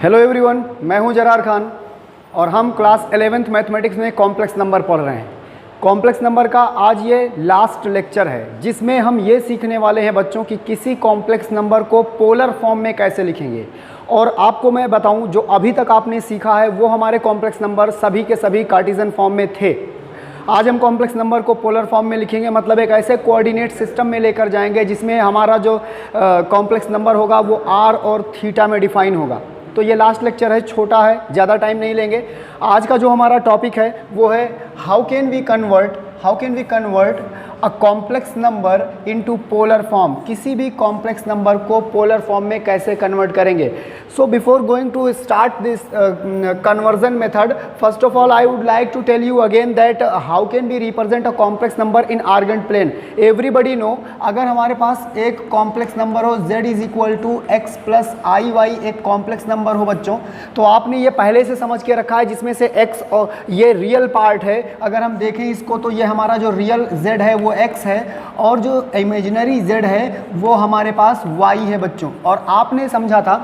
Hello everyone, मैं हूं जरार खान और हम क्लास 11th मैथमेटिक्स में कॉम्प्लेक्स नंबर पढ़ रहे हैं। कॉम्प्लेक्स नंबर का आज ये लास्ट लेक्चर है जिसमें हम ये सीखने वाले हैं बच्चों कि किसी कॉम्प्लेक्स नंबर को पोलर फॉर्म में कैसे लिखेंगे। और आपको मैं बताऊं, जो अभी तक आपने सीखा है वो हमारे कॉम्प्लेक्स नंबर सभी के सभी कार्टेशियन फॉर्म में थे। आज हम कॉम्प्लेक्स नंबर को पोलर फॉर्म में लिखेंगे, मतलब एक ऐसे कोऑर्डिनेट सिस्टम में लेकर जाएंगे जिसमें हमारा जो कॉम्प्लेक्स नंबर होगा वो आर और थीटा में डिफाइन होगा। तो ये लास्ट लेक्चर है, छोटा है, ज़्यादा टाइम नहीं लेंगे। आज का जो हमारा टॉपिक है वो है how can we convert a complex number into polar form. किसी भी कॉम्प्लेक्स नंबर को पोलर फॉर्म में कैसे कन्वर्ट करेंगे। So before going to start this conversion method, first of all I would like to tell you again that how can we represent a complex number in Argand plane. Everybody know, अगर हमारे पास एक complex number हो z is equal to x plus i Y, एक complex number हो बच्चों, तो आपने ये पहले से समझ के रखा है जिसमें से x और ये रियल पार्ट है। अगर हम देखें इसको तो ये हमारा जो रियल z है वो x है और जो इमेजिनरी z है वो हमारे पास y है बच्चों। और आपने समझा था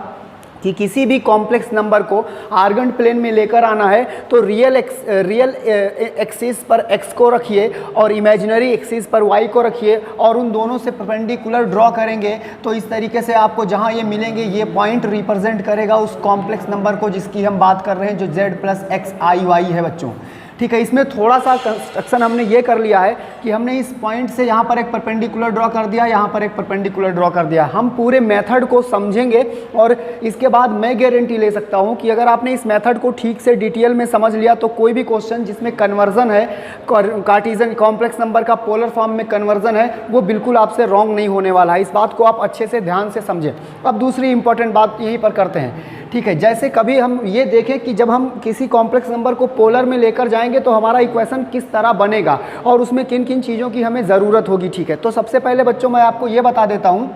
कि किसी भी कॉम्प्लेक्स नंबर को आर्गेंट प्लेन में लेकर आना है तो रियल एक्सिस पर x को रखिए और इमेजिनरी एक्सिस पर y को रखिए और उन दोनों से परपेंडिकुलर ड्रॉ करेंगे। तो इस तरीके से आपको जहां ये मिलेंगे ये पॉइंट रिप्रेजेंट करेगा उस कॉम्प्लेक्स नंबर को जिसकी हम बात कर रहे हैं, जो z प्लस एक्स आई वाई है बच्चों। ठीक है, इसमें थोड़ा सा कंस्ट्रक्शन हमने ये कर लिया है कि हमने इस पॉइंट से यहाँ पर एक परपेंडिकुलर ड्रॉ कर दिया, यहाँ पर एक परपेंडिकुलर ड्रॉ कर दिया। हम पूरे मेथड को समझेंगे और इसके बाद मैं गारंटी ले सकता हूँ कि अगर आपने इस मेथड को ठीक से डिटेल में समझ लिया तो कोई भी क्वेश्चन जिसमें कन्वर्जन है, कार्टेशियन कॉम्प्लेक्स नंबर का पोलर फॉर्म में कन्वर्जन है, वो बिल्कुल आपसे रॉन्ग नहीं होने वाला है। इस बात को आप अच्छे से ध्यान से समझें। अब दूसरी इंपॉर्टेंट बात यहीं पर करते हैं। ठीक है, जैसे कभी हम ये देखें कि जब हम किसी कॉम्प्लेक्स नंबर को पोलर में लेकर जाएंगे तो हमारा इक्वेशन किस तरह बनेगा और उसमें किन किन चीज़ों की हमें ज़रूरत होगी। ठीक है, तो सबसे पहले बच्चों मैं आपको ये बता देता हूँ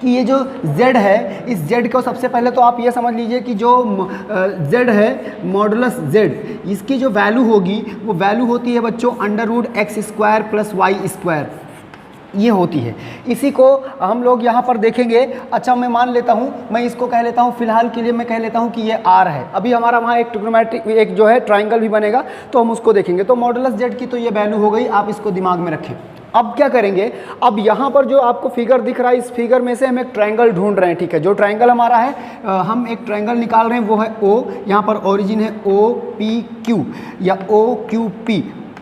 कि ये जो z है, इस z को सबसे पहले तो आप ये समझ लीजिए कि जो z है मॉडुलस z, इसकी जो वैल्यू होगी वो वैल्यू होती है बच्चों √x² प्लस y², ये होती है। इसी को हम लोग यहाँ पर देखेंगे। अच्छा, मैं मान लेता हूँ, मैं इसको कह लेता हूँ, फिलहाल के लिए मैं कह लेता हूँ कि ये r है। अभी हमारा वहाँ एक ट्रिग्नोमेट्रिक एक जो है ट्राइंगल भी बनेगा तो हम उसको देखेंगे। तो मॉडुलस z की तो ये वैल्यू हो गई, आप इसको दिमाग में रखें। अब क्या करेंगे, अब यहाँ पर जो आपको फिगर दिख रहा है, इस फिगर में से हम एक ट्रायंगल ढूंढ रहे हैं। ठीक है, जो ट्रायंगल हमारा है, हम एक ट्रायंगल निकाल रहे हैं, वो है O। यहाँ पर ओरिजिन है OPQ या OQP।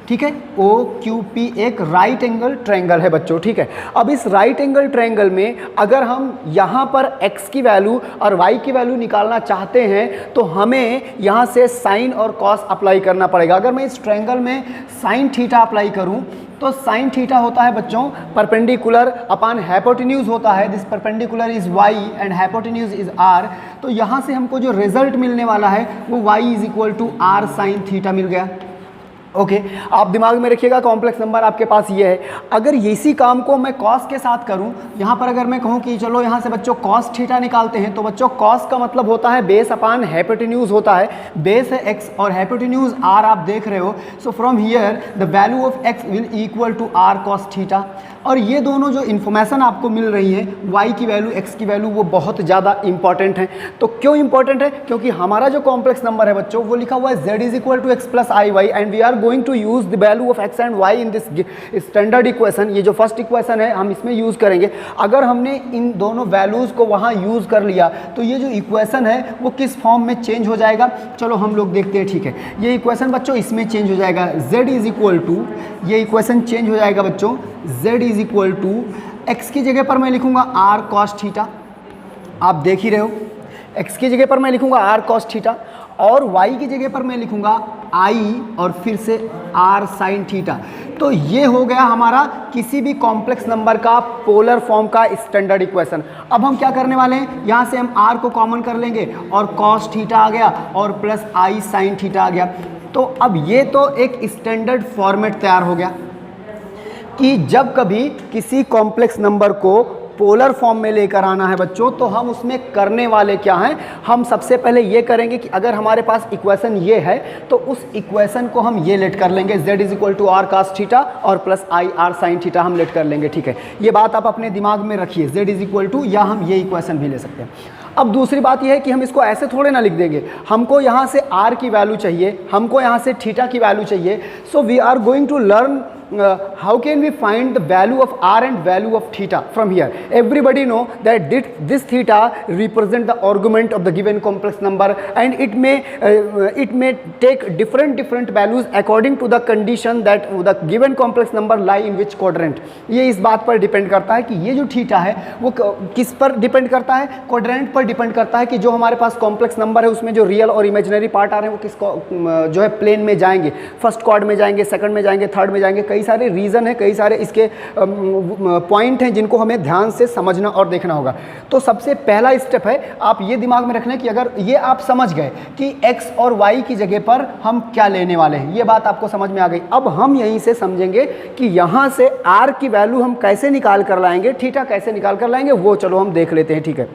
ठीक है, OQP एक राइट एंगल ट्रायंगल है बच्चों। ठीक है, अब इस राइट एंगल ट्रायंगल में अगर हम यहाँ पर x की वैल्यू और y की वैल्यू निकालना चाहते हैं तो हमें यहाँ से साइन और कॉस अप्लाई करना पड़ेगा। अगर मैं इस ट्रायंगल में साइन थीटा अप्लाई करूँ तो साइन थीटा होता है बच्चों परपेंडिकुलर अपॉन हाइपोटेन्यूज होता है। This perpendicular is y and hypotenuse is r। तो यहाँ से हमको जो रिजल्ट मिलने वाला है वो y is equal to r sine theta मिल गया। ओके, आप दिमाग में रखिएगा कॉम्प्लेक्स नंबर आपके पास ये है। अगर इसी काम को मैं कॉस के साथ करूं, यहाँ पर अगर मैं कहूँ कि चलो यहाँ से बच्चों कॉस थीटा निकालते हैं, तो बच्चों कॉस का मतलब होता है बेस अपान हाइपोटेन्यूज होता है। बेस है x और हाइपोटेन्यूज r, आप देख रहे हो। So from here the value of x will equal to r cos theta. और ये दोनों जो इन्फॉर्मेशन आपको मिल रही है, y की वैल्यू x की वैल्यू, वो बहुत ज़्यादा इंपॉर्टेंट है। तो क्यों इंपॉर्टेंट है? क्योंकि हमारा जो कॉम्प्लेक्स नंबर है बच्चों वो लिखा हुआ है z is equal to x plus i y and we are going to use the value of x and y in this standard equation. ये जो फर्स्ट इक्वेशन है हम इसमें यूज़ करेंगे। अगर हमने इन दोनों वैल्यूज़ को वहाँ यूज़ कर लिया तो ये जो इक्वेशन है वो किस फॉर्म में चेंज हो जाएगा, चलो हम लोग देखते हैं। ठीक है, ये इक्वेशन बच्चों इसमें चेंज हो जाएगा। z इज इक्वल टू, ये इक्वेशन चेंज हो जाएगा बच्चों, z is equal to x की जगह पर मैं लिखूंगा r cos थीटा। आप देख ही रहे हो, x की जगह पर मैं लिखूंगा r cos थीटा और y की जगह पर मैं लिखूंगा i और फिर से r sin थीटा। तो ये हो गया हमारा किसी भी कॉम्प्लेक्स नंबर का पोलर फॉर्म का स्टैंडर्ड इक्वेशन। अब हम क्या करने वाले हैं, यहाँ से हम r को कॉमन कर लेंगे और cos थीटा आ गया और प्लस i sin थीटा आ गया। तो अब ये तो एक स्टैंडर्ड फॉर्मेट तैयार हो गया कि जब कभी किसी कॉम्प्लेक्स नंबर को पोलर फॉर्म में लेकर आना है बच्चों तो हम उसमें करने वाले क्या हैं, हम सबसे पहले ये करेंगे कि अगर हमारे पास इक्वेशन ये है तो उस इक्वेशन को हम ये लेट कर लेंगे, z is equal to R cos theta और plus I R sine theta हम लेट कर लेंगे। ठीक है, ये बात आप अपने दिमाग में रखिए, z इज इक्वल टू, या हम ये इक्वेशन भी ले सकते हैं। अब दूसरी बात यह है कि हम इसको ऐसे थोड़े ना लिख देंगे, हमको यहाँ से r की वैल्यू चाहिए, हमको यहाँ से थीटा की वैल्यू चाहिए। So we are going to learn how can we find the value of r and value of theta from here. Everybody know that this theta represent the argument of the given complex number, and it may take different values according to the condition that the given complex number lie in which quadrant. ये इस बात पर depend करता है कि ये जो theta है वो किस पर डिपेंड करता है, क्वाड्रेंट पर डिपेंड करता है कि जो हमारे पास कॉम्प्लेक्स नंबर है उसमें जो रियल और इमेजिनरी पार्ट आ रहे हैं वो किस जो है प्लेन में जाएंगे, फर्स्ट क्वाड में जाएंगे, सेकंड में जाएंगे, थर्ड में जाएंगे। कई सारे रीज़न है, कई सारे इसके पॉइंट हैं जिनको हमें ध्यान से समझना और देखना होगा। तो सबसे पहला स्टेप है, आप ये दिमाग में रखना कि अगर ये आप समझ गए कि x और y की जगह पर हम क्या लेने वाले हैं, ये बात आपको समझ में आ गई। अब हम यहीं से समझेंगे कि यहाँ से r की वैल्यू हम कैसे निकाल कर लाएंगे, थीटा कैसे निकाल कर लाएंगे, वो चलो हम देख लेते हैं। ठीक है,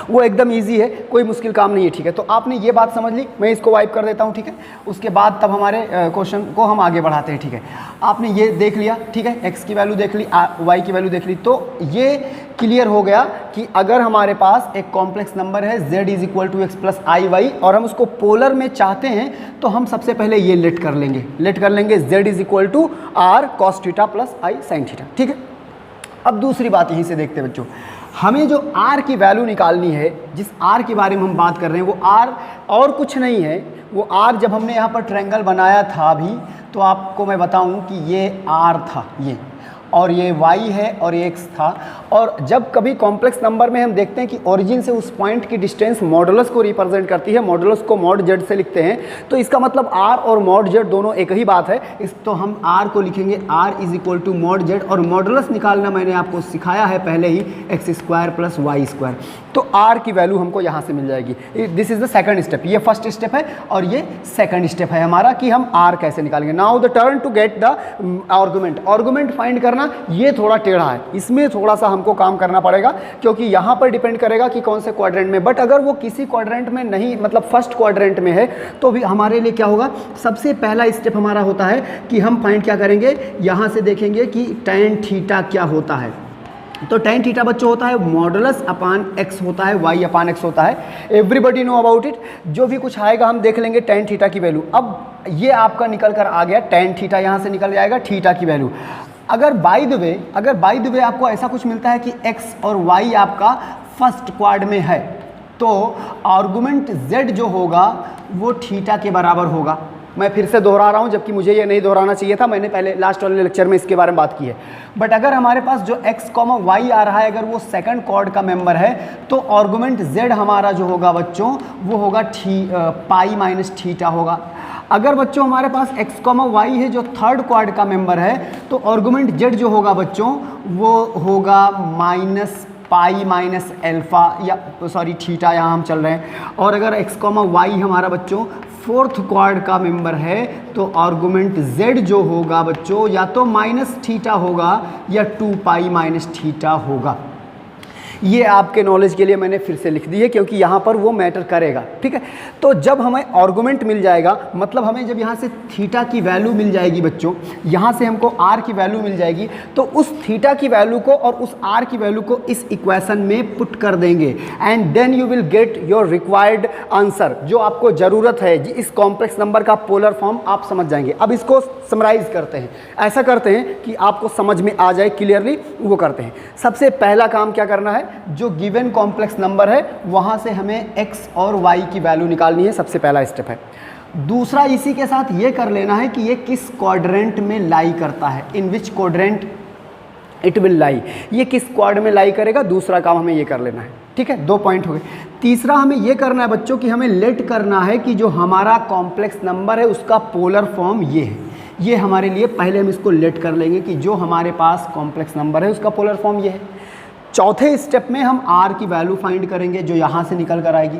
वो एकदम इजी है, कोई मुश्किल काम नहीं है। ठीक है, तो आपने ये बात समझ ली, मैं इसको वाइप कर देता हूँ। ठीक है, उसके बाद तब हमारे क्वेश्चन को हम आगे बढ़ाते हैं। ठीक है, आपने ये देख लिया, ठीक है, x की वैल्यू देख ली, y की वैल्यू देख ली, तो ये क्लियर हो गया कि अगर हमारे पास एक कॉम्प्लेक्स नंबर है z is equal to x plus i y और हम उसको पोलर में चाहते हैं तो हम सबसे पहले ये लेट कर लेंगे z is equal to r cos theta plus i sine theta. ठीक है, अब दूसरी बात यहीं से देखते हैं बच्चों, हमें जो r की वैल्यू निकालनी है, जिस r के बारे में हम बात कर रहे हैं वो r और कुछ नहीं है, वो r जब हमने यहाँ पर ट्रायंगल बनाया था अभी, तो आपको मैं बताऊं कि ये r था ये, और ये y है और ये x था। और जब कभी कॉम्प्लेक्स नंबर में हम देखते हैं कि ओरिजिन से उस पॉइंट की डिस्टेंस मॉडुलस को रिप्रेजेंट करती है, मॉडुलस को मॉड z से लिखते हैं, तो इसका मतलब r और मॉड z दोनों एक ही बात है। तो हम r को लिखेंगे r is equal to mod z, और मॉडुलस निकालना मैंने आपको सिखाया है पहले ही, X square plus Y square. तो r की वैल्यू हमको यहाँ से मिल जाएगी। This is the second step, ये फर्स्ट स्टेप है और ये सेकंड स्टेप है हमारा कि हम r कैसे निकालेंगे। Now the turn to get the argument find करना, ये थोड़ा टेढ़ा है, इसमें थोड़ा सा हमको काम करना पड़ेगा क्योंकि यहाँ पर डिपेंड करेगा कि कौन से क्वाड्रेंट में। बट अगर वो किसी क्वाड्रेंट में नहीं, मतलब फर्स्ट क्वाड्रेंट में है, तो भी हमारे लिए क्या होगा, सबसे पहला स्टेप हमारा होता है कि हम फाइंड क्या करेंगे, यहाँ से देखेंगे कि tan थीटा क्या होता है। तो tan थीटा बच्चों होता है मॉडुलस अपान x होता है, y अपान x होता है। एवरीबडी नो अबाउट इट, जो भी कुछ आएगा हम देख लेंगे tan थीटा की वैल्यू। अब ये आपका निकल कर आ गया, tan थीटा यहाँ से निकल जाएगा थीटा की वैल्यू। अगर बाय द वे आपको ऐसा कुछ मिलता है कि x और y आपका फर्स्ट क्वाड में है, तो आर्गुमेंट z जो होगा वो थीटा के बराबर होगा। मैं फिर से दोहरा रहा हूँ, जबकि मुझे ये नहीं दोहराना चाहिए था, मैंने पहले लास्ट वाले लेक्चर में इसके बारे में बात की है। बट अगर हमारे पास जो x, y आ रहा है, अगर वो सेकंड क्वाड का मेंबर है, तो आर्गुमेंट z हमारा जो होगा बच्चों वो होगा पाई माइनस थीटा होगा। अगर बच्चों हमारे पास x, y है जो थर्ड क्वाड का मेंबर है, तो आर्गुमेंट z जो होगा बच्चों वो होगा माइनस पाई माइनस एल्फा, या सॉरी थीटा यहाँ हम चल रहे हैं। और अगर x, y हमारा बच्चों फोर्थ क्वाड का मेंबर है, तो आर्गुमेंट z जो होगा बच्चों या तो माइनस थीटा होगा या 2 पाई माइनस थीटा होगा। ये आपके नॉलेज के लिए मैंने फिर से लिख दी है क्योंकि यहाँ पर वो मैटर करेगा। ठीक है, तो जब हमें आर्गुमेंट मिल जाएगा, मतलब हमें जब यहाँ से थीटा की वैल्यू मिल जाएगी बच्चों, यहाँ से हमको r की वैल्यू मिल जाएगी, तो उस थीटा की वैल्यू को और उस r की वैल्यू को इस इक्वेशन में पुट कर देंगे, and then you will get your required answer. जो आपको ज़रूरत है इस कॉम्प्लेक्स नंबर का पोलर फॉर्म आप समझ जाएंगे। अब इसको समराइज करते हैं, ऐसा करते हैं कि आपको समझ में आ जाए क्लियरली, वो करते हैं। सबसे पहला काम क्या करना है, जो गिवन कॉम्प्लेक्स नंबर है वहाँ से हमें x और y की वैल्यू निकालनी है, सबसे पहला स्टेप है। दूसरा इसी के साथ ये कर लेना है कि ये किस क्वाड्रेंट में लाई करता है, in which quadrant it will lie, ये किस क्वाड में लाई करेगा, दूसरा काम हमें ये कर लेना है। ठीक है, 2 पॉइंट हो गए। तीसरा हमें ये करना है बच्चों कि हमें लेट करना है कि जो हमारा कॉम्प्लेक्स नंबर है उसका पोलर फॉर्म ये है। ये हमारे लिए पहले हम इसको लेट कर लेंगे कि जो हमारे पास कॉम्प्लेक्स नंबर है उसका पोलर फॉर्म ये है। चौथे स्टेप में हम r की वैल्यू फाइंड करेंगे जो यहाँ से निकल कर आएगी।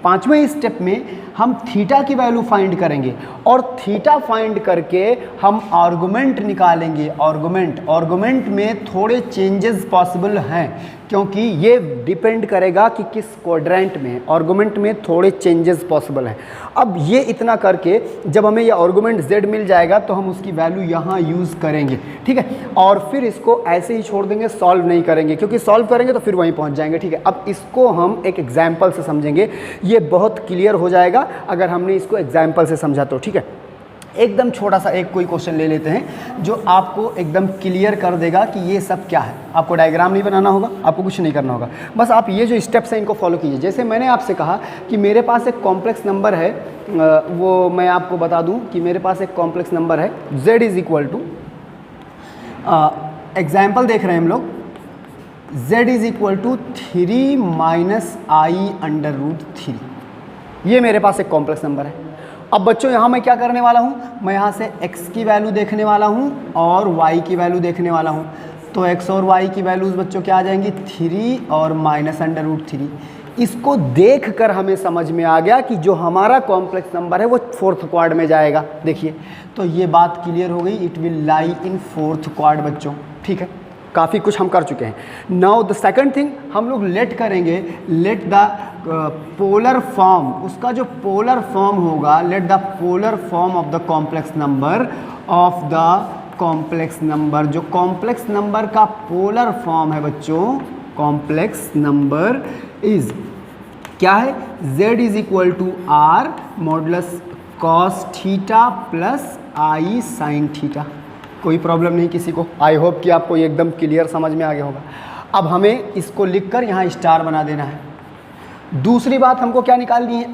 पांचवें स्टेप में हम थीटा की वैल्यू फाइंड करेंगे और थीटा फाइंड करके हम आर्गुमेंट निकालेंगे। आर्गुमेंट में थोड़े चेंजेस पॉसिबल हैं क्योंकि ये डिपेंड करेगा कि किस क्वाड्रेंट में है। आर्गुमेंट में थोड़े चेंजेस पॉसिबल हैं। अब ये इतना करके जब हमें ये आर्गुमेंट z मिल जाएगा तो हम उसकी वैल्यू यहाँ यूज़ करेंगे, ठीक है, और फिर इसको ऐसे ही छोड़ देंगे, सॉल्व नहीं करेंगे, क्योंकि सॉल्व करेंगे तो फिर वहीं पहुँच जाएंगे, ठीक है। अब इसको हम एक एग्जाम्पल से समझेंगे, ये बहुत क्लियर हो जाएगा अगर हमने इसको एग्जाम्पल से समझा तो, ठीक है। एकदम छोटा सा एक कोई क्वेश्चन ले लेते हैं जो आपको एकदम क्लियर कर देगा कि ये सब क्या है। आपको डायग्राम नहीं बनाना होगा, आपको कुछ नहीं करना होगा, बस आप ये जो स्टेप्स हैं इनको फॉलो कीजिए। जैसे मैंने आपसे कहा कि मेरे पास एक कॉम्प्लेक्स नंबर है, वो मैं आपको बता दूं कि मेरे पास एक कॉम्प्लेक्स नंबर है z is equal to, example देख रहे हैं हम लोग, z is equal to 3 minus i under root 3। ये मेरे पास एक कॉम्प्लेक्स नंबर है। अब बच्चों यहाँ मैं क्या करने वाला हूँ, मैं यहाँ से x की वैल्यू देखने वाला हूँ और y की वैल्यू देखने वाला हूँ। तो x और y की वैल्यूज़ बच्चों क्या आ जाएंगी, 3 और माइनस अंडर रूट 3। इसको देख कर हमें समझ में आ गया कि जो हमारा कॉम्प्लेक्स नंबर है वो फोर्थ क्वाड में जाएगा। देखिए तो ये बात क्लियर हो गई, it will lie in fourth quad बच्चों, ठीक है। काफ़ी कुछ हम कर चुके हैं। नाउ द सेकंड थिंग हम लोग लेट करेंगे, लेट द पोलर फॉर्म, उसका जो पोलर फॉर्म होगा, let the polar form of the complex number of the complex number, जो कॉम्प्लेक्स नंबर का पोलर फॉर्म है बच्चों, कॉम्प्लेक्स नंबर इज क्या है, z is equal to r modulus cos theta plus i sine theta. कोई problem नहीं किसी को, आई होप कि आपको ये एकदम क्लियर समझ में आ गया होगा। अब हमें इसको लिखकर यहाँ स्टार बना देना है। दूसरी बात हमको क्या निकालनी है,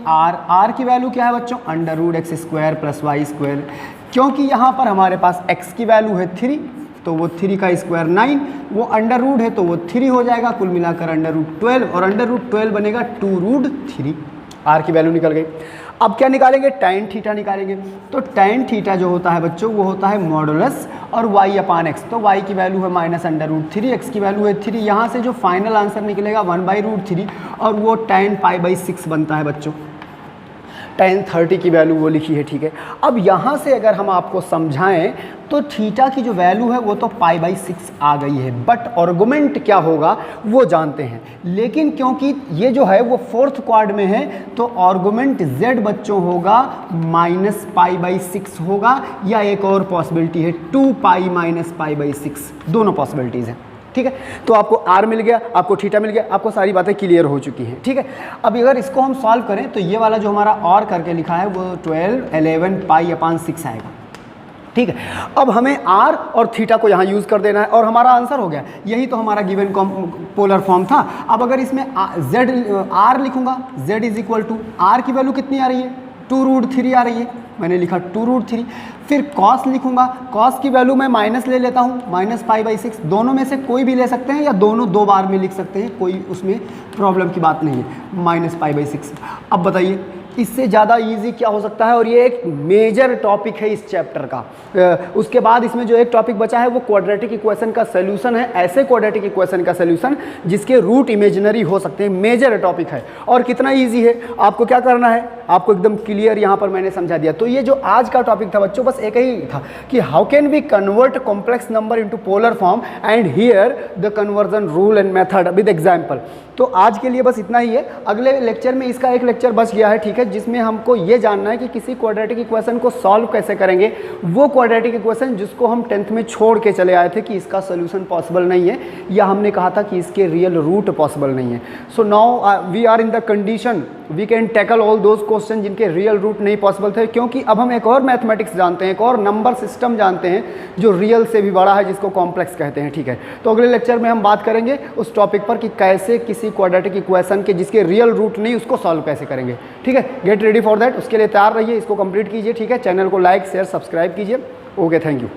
r की वैल्यू क्या है बच्चों, under root x square plus Y square. क्योंकि यहाँ पर हमारे पास x की वैल्यू है 3, तो वो 3 का स्क्वायर 9, वो अंडर रूट है तो वो 3 हो जाएगा, कुल मिलाकर अंडर रूट 12, और अंडर रूट 12 बनेगा 2 रूट 3। r की वैल्यू निकल गई। अब क्या निकालेंगे, tan थीटा निकालेंगे। तो tan थीटा जो होता है बच्चों वो होता है मॉडुलस और y अपान x। तो y की वैल्यू है माइनस अंडर रूट 3, x की वैल्यू है 3। यहाँ से जो फाइनल आंसर निकलेगा 1/√3 और वो tan π/6 बनता है बच्चों। tan 30 की वैल्यू वो लिखी है, ठीक है। अब यहाँ से अगर हम आपको समझाएं तो थीटा की जो वैल्यू है वो तो π/6 आ गई है, बट आर्गुमेंट क्या होगा वो जानते हैं। लेकिन क्योंकि ये जो है वो फोर्थ क्वाड में है तो आर्गुमेंट z बच्चों होगा माइनस π/6 होगा, या एक और पॉसिबिलिटी है 2π माइनस π/6, दोनों पॉसिबिलिटीज़ हैं, ठीक है। तो आपको r मिल गया, आपको थीटा मिल गया, आपको सारी बातें क्लियर हो चुकी हैं, ठीक है। अब अगर इसको हम सॉल्व करें तो ये वाला जो हमारा और करके लिखा है वो 12 11 π/6 आएगा, ठीक है। अब हमें r और थीटा को यहाँ यूज़ कर देना है और हमारा आंसर हो गया। यही तो हमारा गिवन पोलर फॉर्म था। अब अगर इसमें r लिखूंगा, z is equal to r की वैल्यू कितनी आ रही है, 2√3 आ रही है, मैंने लिखा 2√3। फिर कॉस लिखूंगा, कॉस की वैल्यू मैं माइनस ले लेता हूँ, माइनस π/6। दोनों में से कोई भी ले सकते हैं या दोनों 2 बार में लिख सकते हैं, कोई उसमें प्रॉब्लम की बात नहीं है, माइनस π/6। अब बताइए इससे ज़्यादा इजी क्या हो सकता है, और ये एक मेजर टॉपिक है इस चैप्टर का। उसके बाद इसमें जो एक टॉपिक बचा है वो क्वाड्रेटिक इक्वेशन का सॉल्यूशन है, ऐसे क्वाड्रेटिक इक्वेशन का सॉल्यूशन जिसके रूट इमेजिनरी हो सकते हैं, मेजर टॉपिक है। और कितना इजी है, आपको क्या करना है, आपको एकदम क्लियर यहाँ पर मैंने समझा दिया। तो ये जो आज का टॉपिक था बच्चों बस एक ही था कि how can we convert complex number into polar form and here the conversion rule and method with example. तो आज के लिए बस इतना ही है। अगले लेक्चर में इसका एक लेक्चर बच गया है, ठीक है, जिसमें हमको ये जानना है कि किसी क्वाड्रेटिक इक्वेशन को सॉल्व कैसे करेंगे, वो क्वाड्रेटिक इक्वेशन जिसको हम 10th में छोड़ के चले आए थे कि इसका सोल्यूशन पॉसिबल नहीं है, या हमने कहा था कि इसके रियल रूट पॉसिबल नहीं है। So now we are in the condition we can tackle all those question जिनके रियल रूट नहीं पॉसिबल थे, क्योंकि अब हम एक और मैथमेटिक्स जानते हैं, एक और नंबर सिस्टम जानते हैं जो रियल से भी बड़ा है, जिसको कॉम्प्लेक्स कहते हैं, ठीक है। तो अगले लेक्चर में हम बात करेंगे उस टॉपिक पर कि कैसे किसी क्वाड्रेटिक इक्वेशन के जिसके रियल रूट नहीं उसको सॉल्व कैसे करेंगे, ठीक है। गेट रेडी फॉर दैट, उसके लिए तैयार रहिए, इसको कंप्लीट कीजिए, ठीक है। चैनल को लाइक शेयर सब्सक्राइब कीजिए। Okay, thank you.